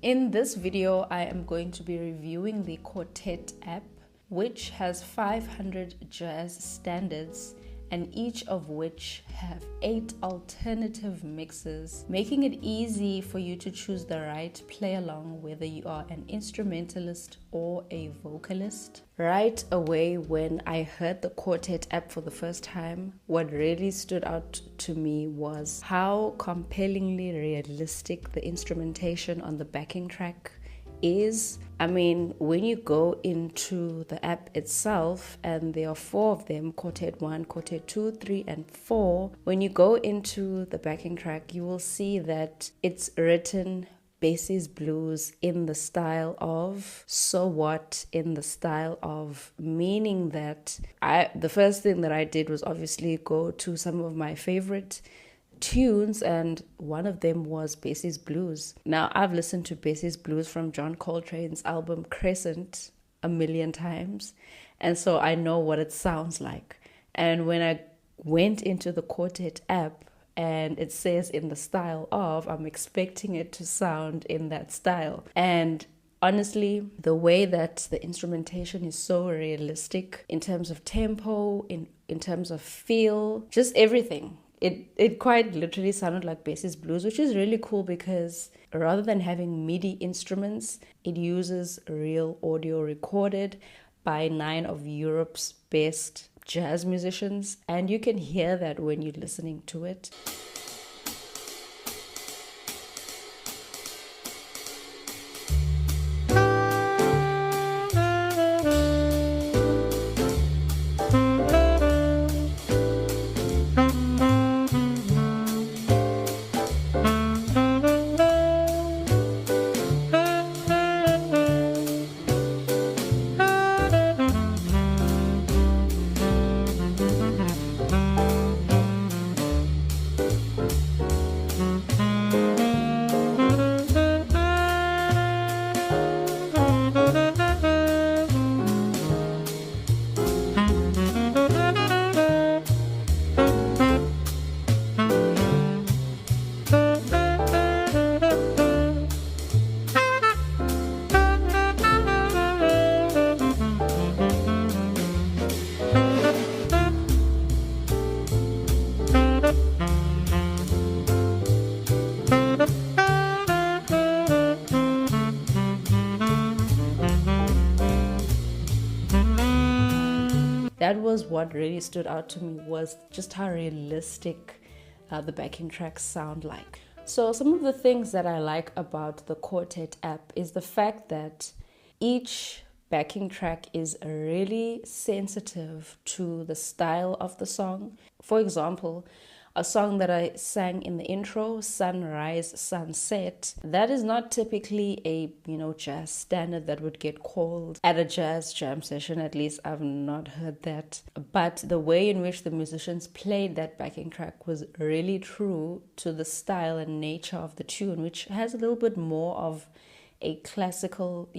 In this video, I am going to be reviewing the Quartet app, which has 500 jazz standards and each of which have 8 alternative mixes, making it easy for you to choose the right play along whether you are an instrumentalist or a vocalist. Right away when I heard the Quartet app for the first time, what really stood out to me was how compellingly realistic the instrumentation on the backing track is. I mean, when you go into the app itself, and there are 4 of them, Quartet 1, Quartet 2, 3, and 4, when you go into the backing track, you will see that it's written Bass's Blues in the style of So What, in the style of, meaning that the first thing that I did was obviously go to some of my favorite tunes, and one of them was Bass's Blues. Now, I've listened to Bass's Blues from John Coltrane's album Crescent a million times, and so I know what it sounds like. And when I went into the Quartet app and it says in the style of, I'm expecting it to sound in that style. And honestly, the way that the instrumentation is so realistic in terms of tempo, in terms of feel, just everything. It quite literally sounded like Bass's Blues, which is really cool because rather than having MIDI instruments, it uses real audio recorded by 9 of Europe's best jazz musicians, and you can hear that when you're listening to it. That was what really stood out to me, was just how realistic the backing tracks sound like. So some of the things that I like about the Quartet app is the fact that each backing track is really sensitive to the style of the song. For example, a song that I sang in the intro, Sunrise, Sunset, that is not typically a, jazz standard that would get called at a jazz jam session. At least I've not heard that. But the way in which the musicians played that backing track was really true to the style and nature of the tune, which has a little bit more of a classical,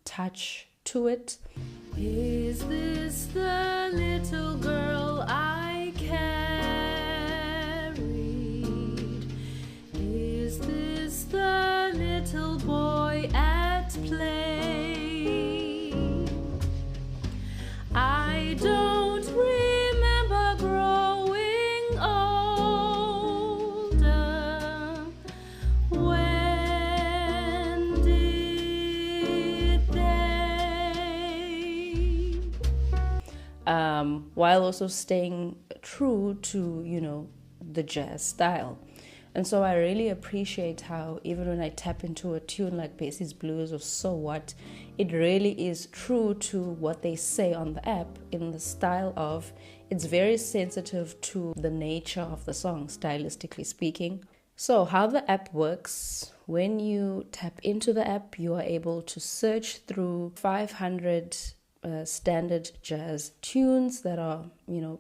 touch to it. Is this the little girl I carried? Is this the little boy at play? I don't remember growing older. When did they? While also staying true to, the jazz style. And so I really appreciate how even when I tap into a tune like Bass's Blues or So What, it really is true to what they say on the app in the style of, it's very sensitive to the nature of the song, stylistically speaking. So how the app works, when you tap into the app, you are able to search through 500 standard jazz tunes that are,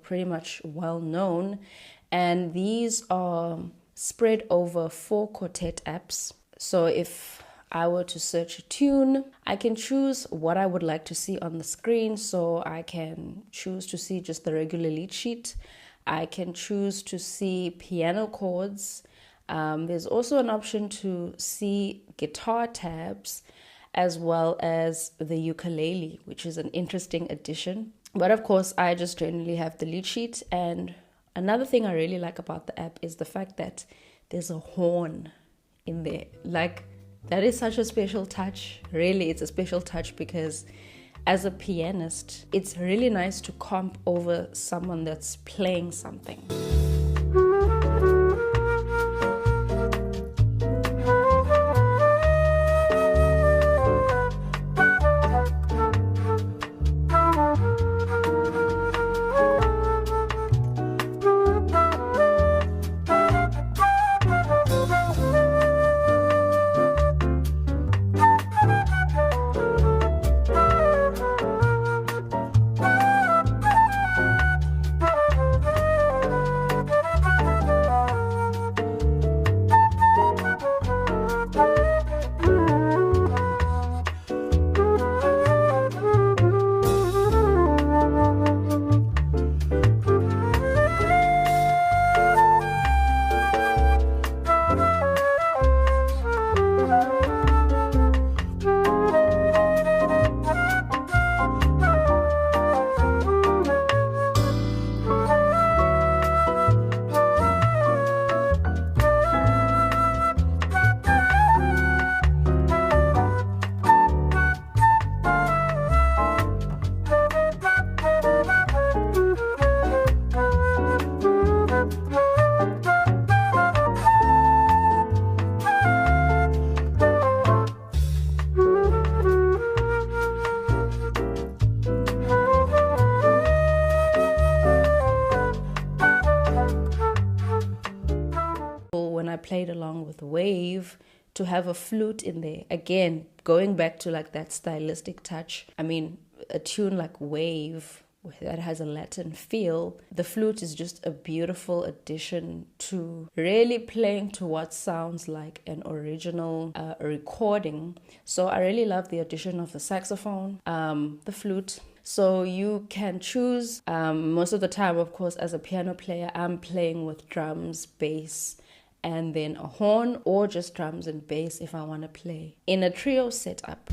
pretty much well known. And these are spread over 4 Quartet apps. So if I were to search a tune, I can choose what I would like to see on the screen. So I can choose to see just the regular lead sheet. I can choose to see piano chords. There's also an option to see guitar tabs as well as the ukulele, which is an interesting addition. But of course, I just generally have the lead sheet. And another thing I really like about the app is the fact that there's a horn in there. Like, that is such a special touch. Really, it's a special touch because as a pianist, it's really nice to comp over someone that's playing something. When I played along with Wave, to have a flute in there, again, going back to like that stylistic touch. I mean, a tune like Wave that has a Latin feel, the flute is just a beautiful addition to really playing to what sounds like an original recording. So I really love the addition of the saxophone, the flute. So you can choose, most of the time, of course, as a piano player, I'm playing with drums, bass, and then a horn, or just drums and bass if I want to play in a trio setup.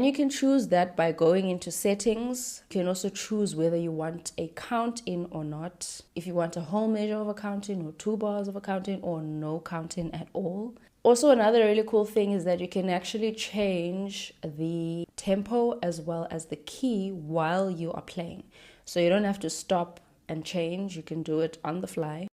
And you can choose that by going into settings. You can also choose whether you want a count in or not. If you want a whole measure of a count in, or 2 bars of a count in, or no count in at all. Also, another really cool thing is that you can actually change the tempo as well as the key while you are playing. So you don't have to stop and change. You can do it on the fly.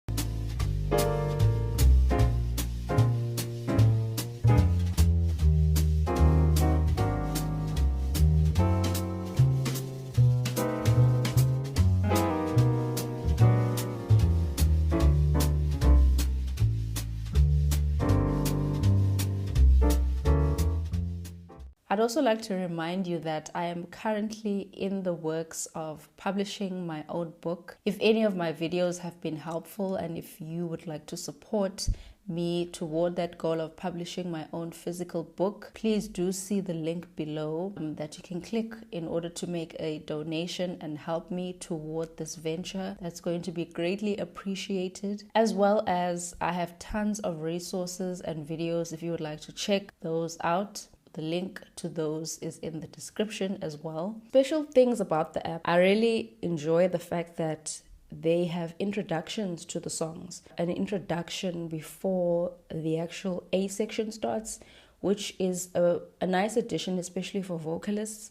I'd also like to remind you that I am currently in the works of publishing my own book. If any of my videos have been helpful and if you would like to support me toward that goal of publishing my own physical book, please do see the link below that you can click in order to make a donation and help me toward this venture. That's going to be greatly appreciated. As well as I have tons of resources and videos if you would like to check those out. The link to those is in the description as well. Special things about the app. I really enjoy the fact that they have introductions to the songs. An introduction before the actual A section starts, which is a nice addition, especially for vocalists,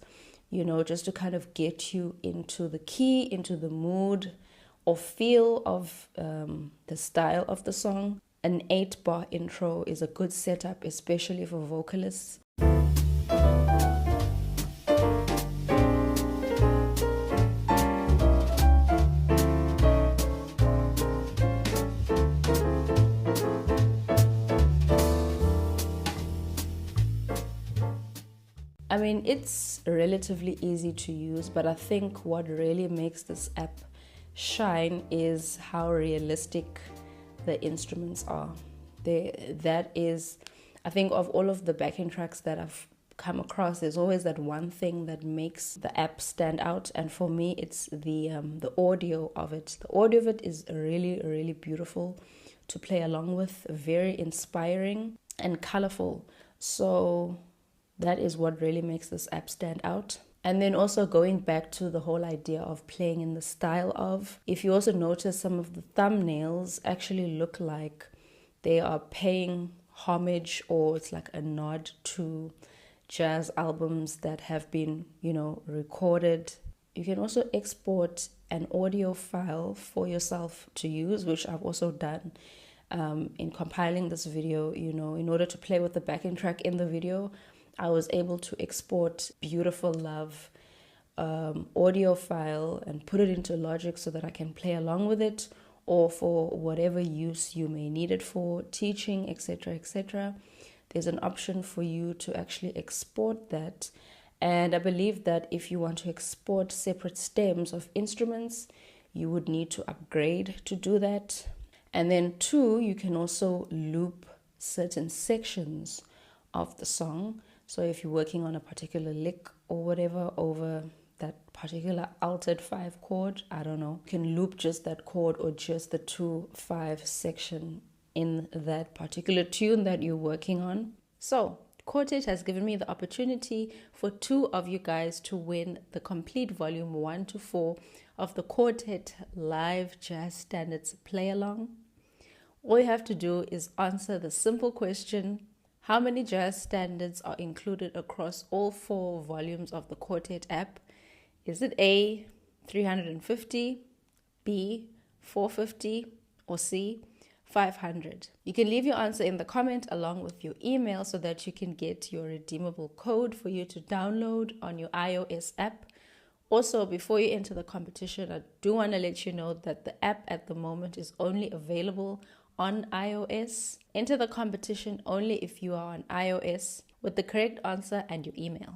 you know, just to kind of get you into the key, into the mood or feel of the style of the song. An 8-bar intro is a good setup, especially for vocalists. I mean, it's relatively easy to use, but I think what really makes this app shine is how realistic the instruments are. That is, I think of all of the backing tracks that I've come across, there's always that one thing that makes the app stand out, and for me it's the audio of it. The audio of it is really, really beautiful to play along with, very inspiring and colorful. So that is what really makes this app stand out. And then also going back to the whole idea of playing in the style of, if you also notice, some of the thumbnails actually look like they are paying homage, or it's like a nod to jazz albums that have been, you know, recorded. You can also export an audio file for yourself to use, which I've also done in compiling this video. You know, in order to play with the backing track in the video, I was able to export Beautiful Love audio file and put it into Logic so that I can play along with it, or for whatever use you may need it for, teaching, etc., etc. There's an option for you to actually export that. And I believe that if you want to export separate stems of instruments, you would need to upgrade to do that. And then 2, you can also loop certain sections of the song. So if you're working on a particular lick or whatever over that particular altered 5 chord, I don't know, you can loop just that chord or just the 2/5 section in that particular tune that you're working on. So Quartet has given me the opportunity for 2 of you guys to win the complete volume 1 to 4 of the Quartet Live Jazz Standards Play Along. All you have to do is answer the simple question: how many jazz standards are included across all 4 volumes of the Quartet app? Is it A, 350, B, 450, or C, 500? You can leave your answer in the comment along with your email so that you can get your redeemable code for you to download on your iOS app. Also, before you enter the competition, I do want to let you know that the app at the moment is only available on iOS. Enter the competition only if you are on iOS with the correct answer and your email.